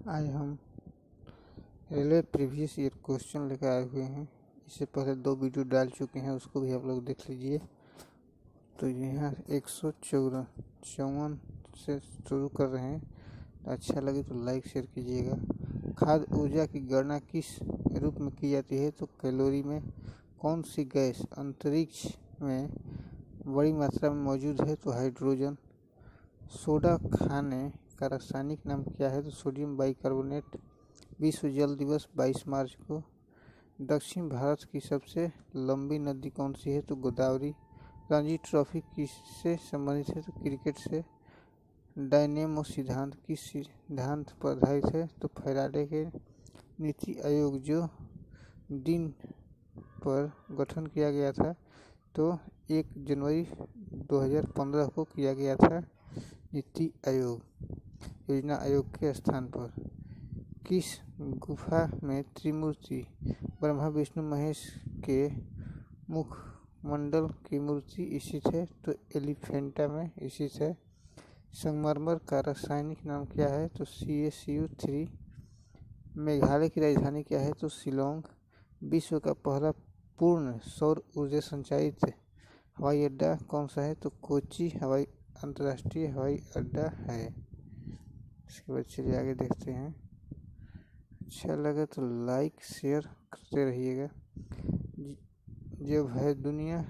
आज हम railway previous year question लेकर आए हुए हैं। इससे पहले 2 वीडियो डाल चुके हैं, उसको भी आप लोग देख लीजिए। तो यहाँ 154 से शुरू कर रहे हैं। अच्छा लगे तो लाइक शेयर कीजिएगा। खाद्य ऊर्जा की गणना किस रूप में की जाती है? तो कैलोरी में। कौन सी गैस अंतरिक्ष में बड़ी मात्रा में मौजूद है? तो हाइड्रोजन। सोडा खाने का रासायनिक नाम क्या है? तो सोडियम बाइकार्बोनेट। विश्व जल दिवस 22 मार्च को। दक्षिण भारत की सबसे लंबी नदी कौन सी है? तो गोदावरी। रणजी ट्रॉफी किससे संबंधित है? तो क्रिकेट से। डायनेमो सिद्धांत किस सिद्धांत पर आधारित है? तो फैराडे के। नीति आयोग जो दिन पर गठन किया गया था? तो 1 जनवरी 2015 को किया गया था नीति आयोग। योजना आयोग के स्थान पर किस गुफा में त्रिमूर्ति ब्रह्मा विष्णु महेश के मुखमंडल की मूर्ति स्थित है? तो एलिफेंटा में स्थित है। संगमरमर का रासायनिक नाम क्या है? तो CaCO3। मेघालय की राजधानी क्या है? तो शिलोंग। विश्व का पहला पूर्ण सौर ऊर्जा संचालित हवाई अड्डा कौन सा है? तो कोच्चि हवाई अंतर्राष्ट्रीय हवाई अड्डा है। इसके बाद चलिए आगे देखते हैं। अच्छा लगे तो लाइक शेयर करते रहिएगा। जब है दुनिया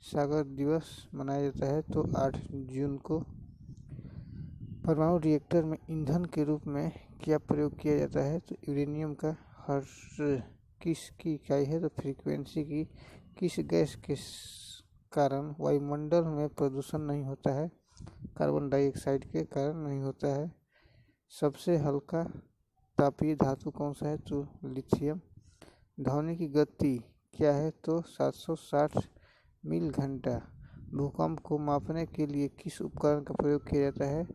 सागर दिवस मनाया जाता है? तो 8 जून को। परमाणु रिएक्टर में ईंधन के रूप में क्या प्रयोग किया जाता है? तो यूरेनियम का। हर्ट्ज किसकी इकाई है? तो फ्रीक्वेंसी की। किस गैस के कारण वायुमंडल में प्रदूषण नहीं होता है? कार्बन डाइऑक्साइड के कारण नहीं होता है। सबसे हल्का तापीय धातु कौन सा है? तो लिथियम। ध्वनि की गति क्या है? तो 760 मील घंटा। भूकंप को मापने के लिए किस उपकरण का प्रयोग किया जाता है?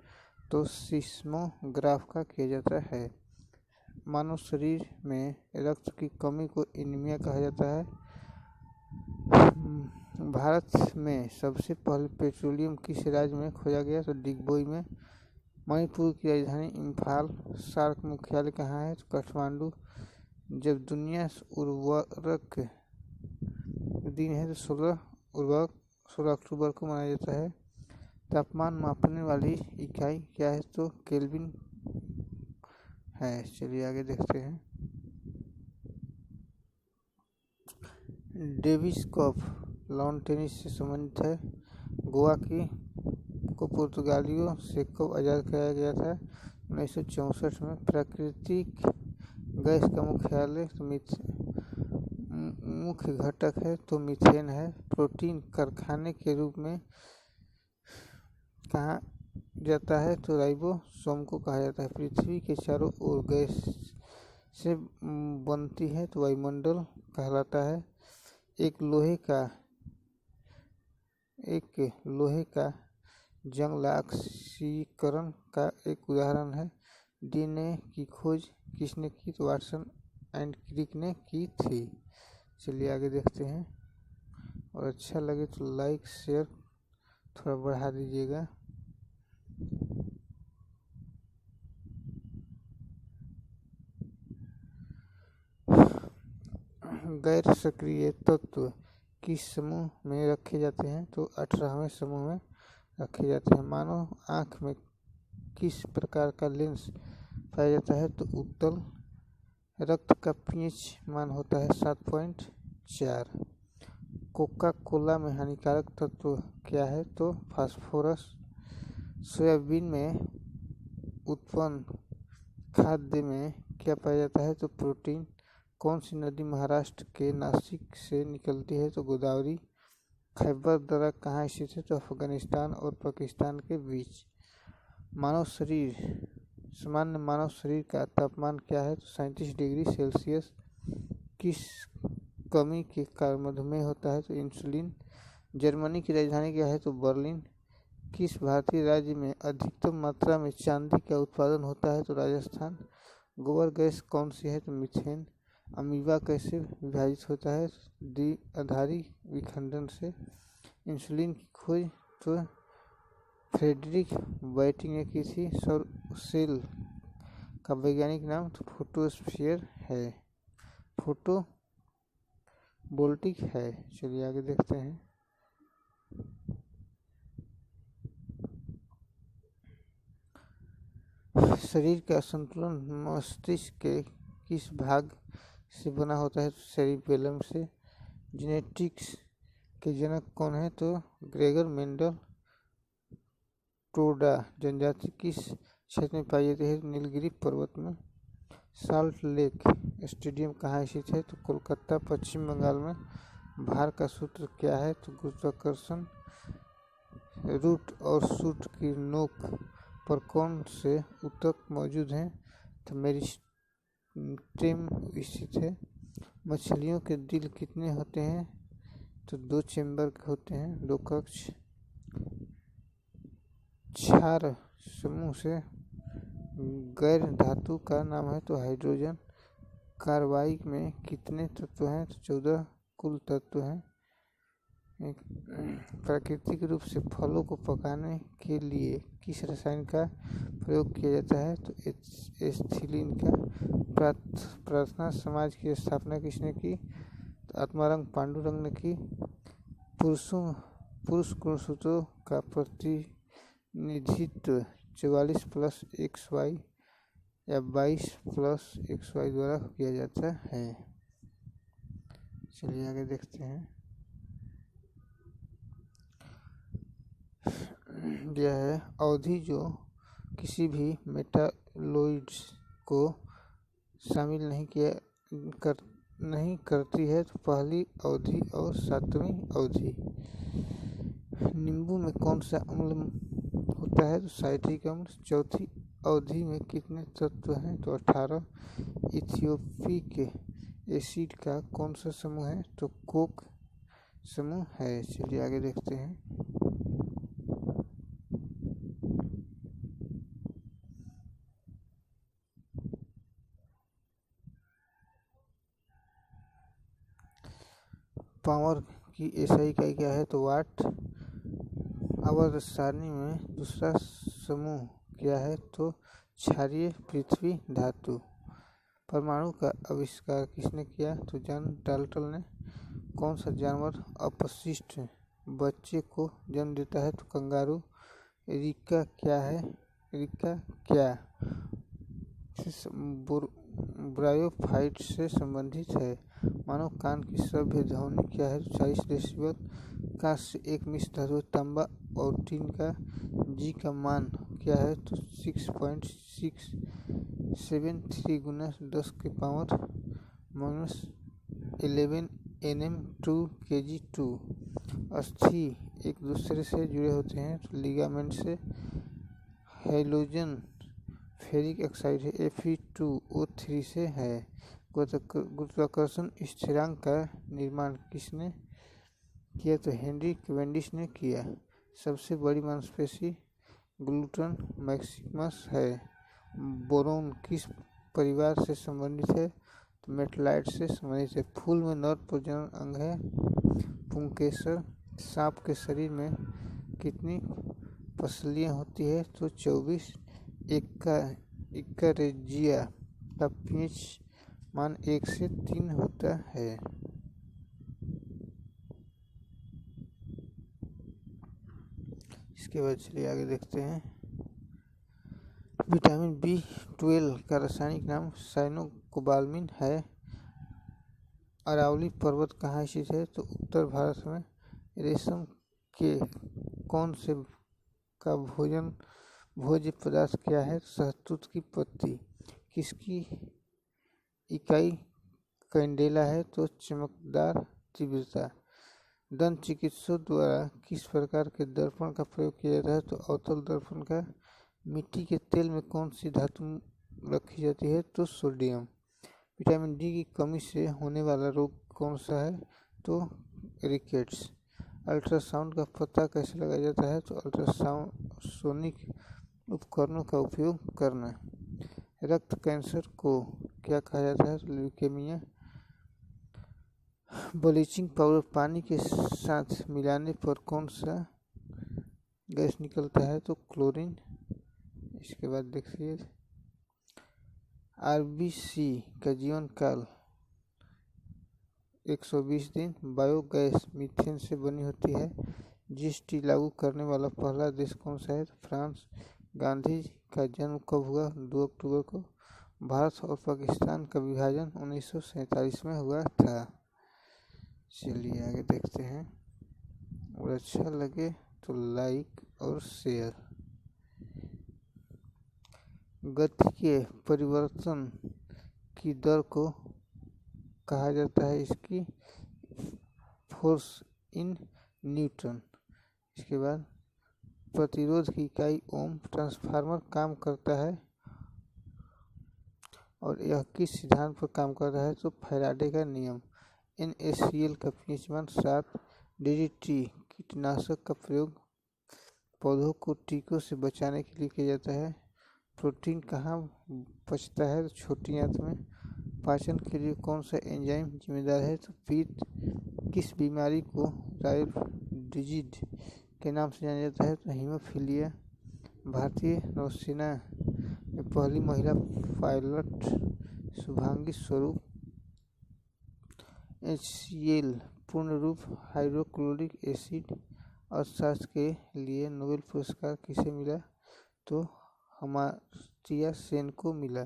तो सिस्मोग्राफ का किया जाता है। मानव शरीर में रक्त की कमी को एनीमिया कहा जाता है। भारत में सबसे पहले पेट्रोलियम किस राज्य में खोजा गया? तो डिगबोई में। मणिपुर की राजधानी इम्फाल। सार्क मुख्यालय कहाँ है? तो काठमांडू। जब दुनिया उर्वरक दिन है? तो 16 अक्टूबर को मनाया जाता है। तापमान मापने वाली इकाई क्या है? तो केल्विन है। चलिए आगे देखते हैं। डेविस कप लॉन टेनिस से संबंधित है। गोवा को पुर्तगालियों से कब आज़ाद कराया गया था? 1964 में। प्राकृतिक गैस का मुख्यालय मुख्य घटक है तो मीथेन है। प्रोटीन कारखाने के रूप में कहा जाता है? तो राइबोसोम को कहा जाता है। पृथ्वी के चारों ओर गैस से बनती है तो वायुमंडल कहलाता है। एक लोहे का जंग ऑक्सीकरण का एक उदाहरण है। डीएनए की खोज किसने की? तो वाटसन एंड क्रिक ने की थी। चलिए आगे देखते हैं। और अच्छा लगे तो लाइक शेयर थोड़ा बढ़ा दीजिएगा। गैर सक्रिय तत्व किस समूह में रखे जाते हैं? तो 18वें समूह में रखे जाते हैं। मानव आँख में किस प्रकार का लेंस पाया जाता है? तो उत्तल। रक्त का पीएच मान होता है 7.4। कोका कोला में हानिकारक तत्व क्या है? तो फास्फोरस। सोयाबीन में उत्पन्न खाद्य में क्या पाया जाता है? तो प्रोटीन। कौन सी नदी महाराष्ट्र के नासिक से निकलती है? तो गोदावरी। खैबर दर्रा कहाँ स्थित है? तो अफगानिस्तान और पाकिस्तान के बीच। सामान्य मानव शरीर का तापमान क्या है? तो 37 डिग्री सेल्सियस। किस कमी के कारण मधुमेह होता है? तो इंसुलिन। जर्मनी की राजधानी क्या है? तो बर्लिन। किस भारतीय राज्य में अधिकतम मात्रा में चांदी का उत्पादन होता है? तो राजस्थान। गोबर गैस कौन सी है? तो मीथेन। अमीबा कैसे विभाजित होता है? द्विआधारी विखंडन से। इंसुलिन की खोज तो फ्रेडरिक बैटिंग ने की थी। सौर सेल का वैज्ञानिक नाम तो फोटोस्फीयर है, फोटो वोल्टिक है। चलिए आगे देखते हैं। शरीर का संतुलन मस्तिष्क के किस भाग से बना होता है? तो सेरिबेलम से। जेनेटिक्स के जनक कौन है? तो ग्रेगर मेंडल। टोडा जनजाति किस क्षेत्र में पाई जाती है? नीलगिरी पर्वत में। साल्ट लेक स्टेडियम कहाँ स्थित है? तो कोलकाता पश्चिम बंगाल में। भार का सूत्र क्या है? तो गुरुत्वाकर्षण। रूट और शूट की नोक पर कौन से ऊतक मौजूद हैं? तो मेरिस्टेम स्थित है। मछलियों के दिल कितने होते हैं? तो 2 चेंबर के होते हैं, 2 कक्ष। क्षार समूह से गैर धातु का नाम है? तो हाइड्रोजन। कार्बाइड में कितने तत्व हैं? तो 14 कुल तत्व हैं। प्राकृतिक रूप से फलों को पकाने के लिए किस रसायन का प्रयोग किया जाता है? तो एथिलीन का। प्रार्थना समाज की स्थापना किसने की? तो आत्माराम पांडुरंग ने की। पुरुष गुणसूत्रों का प्रतिनिधित्व 44+XY या 22+XY द्वारा किया जाता है। चलिए आगे देखते हैं। यह है अवधि जो किसी भी मेटालोइड्स को शामिल नहीं करती है। तो पहली अवधि और 7वीं अवधि। नींबू में कौन सा अम्ल होता है? तो साइट्रिक अम्ल। चौथी अवधि में कितने तत्व हैं? तो 18। इथियोपिक एसिड का कौन सा समूह है? तो कोक समूह है। चलिए आगे देखते हैं। पावर की एसआई इकाई क्या है? तो वाट। आवर्त सारणी में दूसरा समूह क्या है? तो क्षारीय पृथ्वी धातु। परमाणु का आविष्कार किसने किया? तो जॉन डाल्टन ने। कौन सा जानवर अपशिष्ट बच्चे को जन्म देता है? तो कंगारू। एरिका क्या है? एरिका क्या ब्रायोफाइट से संबंधित है? मानव कान की सभ्य ध्वनि क्या है? 40 डेसिबल। कांस्य एक मिश्र धातु। तांबा और टीन का जी का मान क्या है? तो 6.673 गुना 10 के पावर -11 Nm2 Kg2। अस्थि एक दूसरे से जुड़े होते हैं तो लिगामेंट से। हैलोजन फेरिक ऑक्साइड है, Fe2O3 से है। गुरुत्वाकर्षण स्थिरांक का निर्माण किसने किया? तो हेनरी कैवेंडिश ने किया। सबसे बड़ी मांसपेशी ग्लूटन मैक्सिमस है। बोरोन किस परिवार से संबंधित है? तो मेटलाइट से संबंधित है। फूल में नर प्रजनन अंग है पुंकेसर। सांप के शरीर में कितनी पसलियां होती है? तो 24। इक्कारेजिया का पीएच मान 1 से 3 होता है। इसके बाद चलिए आगे देखते हैं। विटामिन B12 का रासायनिक नाम साइनोकोबालामिन है। अरावली पर्वत कहाँ स्थित है? तो उत्तर भारत में। रेशम के कौन से का भोज्य पदार्थ क्या है? शहतूत की पत्ती। किसकी इकाई कैंडेला है? तो चमकदार तीव्रता। दंत चिकित्सकों द्वारा किस प्रकार के दर्पण का प्रयोग किया जाता है? तो अवतल दर्पण का। मिट्टी के तेल में कौन सी धातु रखी जाती है? तो सोडियम। विटामिन डी की कमी से होने वाला रोग कौन सा है? तो रिकेट्स। अल्ट्रासाउंड का पता कैसे लगाया जाता है? तो अल्ट्रासोनिक उपकरणों का उपयोग करना। रक्त कैंसर को क्या कहा जाता है? तो ल्यूकेमिया। ब्लीचिंग पाउडर पानी के साथ मिलाने पर कौन सा गैस निकलता है? तो क्लोरीन। इसके बाद देखिए आरबीसी का जीवन काल 120 दिन। बायोगैस मीथेन से बनी होती है। जीएसटी लागू करने वाला पहला देश कौन सा है? फ्रांस। गांधी का जन्म कब हुआ? 2 अक्टूबर को। भारत और पाकिस्तान का विभाजन 1947 में हुआ था। चलिए आगे देखते हैं। और अच्छा लगे तो लाइक और शेयर। गति के परिवर्तन की दर को कहा जाता है इसकी फोर्स इन न्यूटन। इसके बाद प्रतिरोध की इकाई ओम। ट्रांसफार्मर काम करता है और यह किस सिद्धांत पर काम कर रहा है? तो फैराडे का नियम। NaCl का pH मान 7। DDT कीटनाशक का प्रयोग पौधों को टीकों से बचाने के लिए किया जाता है। प्रोटीन कहाँ पचता है? तो छोटी आंत में। पाचन के लिए कौन सा एंजाइम जिम्मेदार है? तो पित्त। किस बीमारी को टाइप डिजीज के नाम से जाना जाता है? तो हीमोफीलिया। भारतीय नौसेना में पहली महिला पायलट शुभांगी स्वरूप। HCl पूर्ण रूप हाइड्रोक्लोरिक एसिड। अर्थशास्त्र के लिए नोबेल पुरस्कार किसे मिला? तो अमर्त्य सेन को मिला।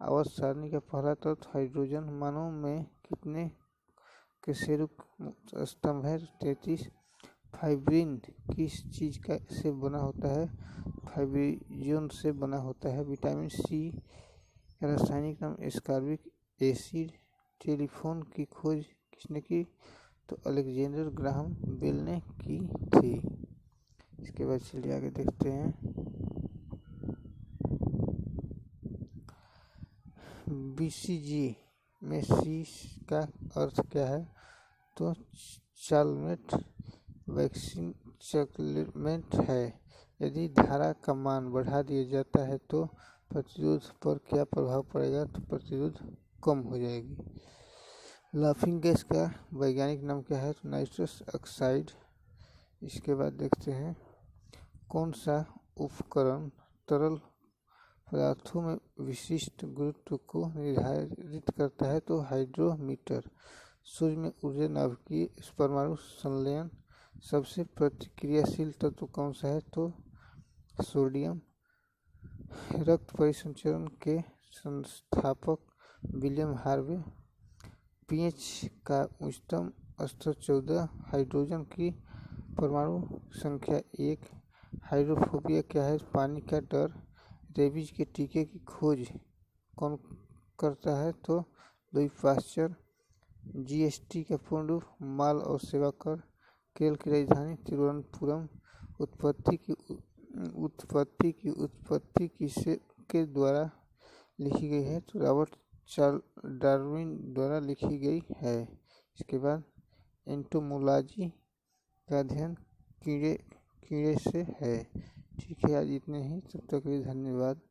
आवर्त सारणी का पहला तत्व हाइड्रोजन। मानव में कितने कशेरुक स्तंभ है? 33। फाइब्रिन किस चीज का से बना होता है? फाइब्रिनोजन से बना होता है। विटामिन सी का रासायनिक नाम एस्कॉर्बिक एसिड। टेलीफोन की खोज किसने की? तो अलेक्जेंडर ग्राहम बेल ने की थी। इसके बाद चलिए आगे देखते हैं। BCG में सी का अर्थ क्या है? तो चालमेट वैक्सीन चकलेमेंट है। यदि धारा का मान बढ़ा दिया जाता है तो प्रतिरोध पर क्या प्रभाव पड़ेगा? तो प्रतिरोध कम हो जाएगी। लाफिंग गैस का वैज्ञानिक नाम क्या है? तो नाइट्रस ऑक्साइड। इसके बाद देखते हैं कौन सा उपकरण तरल पदार्थों में विशिष्ट गुरुत्व को निर्धारित करता है? तो हाइड्रोमीटर। सूर्य में ऊर्जा नाभिकीय परमाणु संलयन सबसे प्रतिक्रियाशील तत्व कौन सा है? तो सोडियम। रक्त परिसंचरण के संस्थापक विलियम हार्वे। pH का उच्चतम स्तर 14। हाइड्रोजन की परमाणु संख्या 1। हाइड्रोफोबिया क्या है? पानी का डर। रेबीज के टीके की खोज कौन करता है? तो लुई पाश्चर। GST का पूर्ण रूप माल और सेवा कर। केरल की राजधानी तिरुवनंतपुरम। उत्पत्ति किसे के द्वारा लिखी गई है? तो रॉबर्ट चार्ल्स डार्विन द्वारा लिखी गई है। इसके बाद एंटोमोलॉजी का अध्ययन कीड़े से है। ठीक है, आज इतने ही। तब तक के लिए धन्यवाद।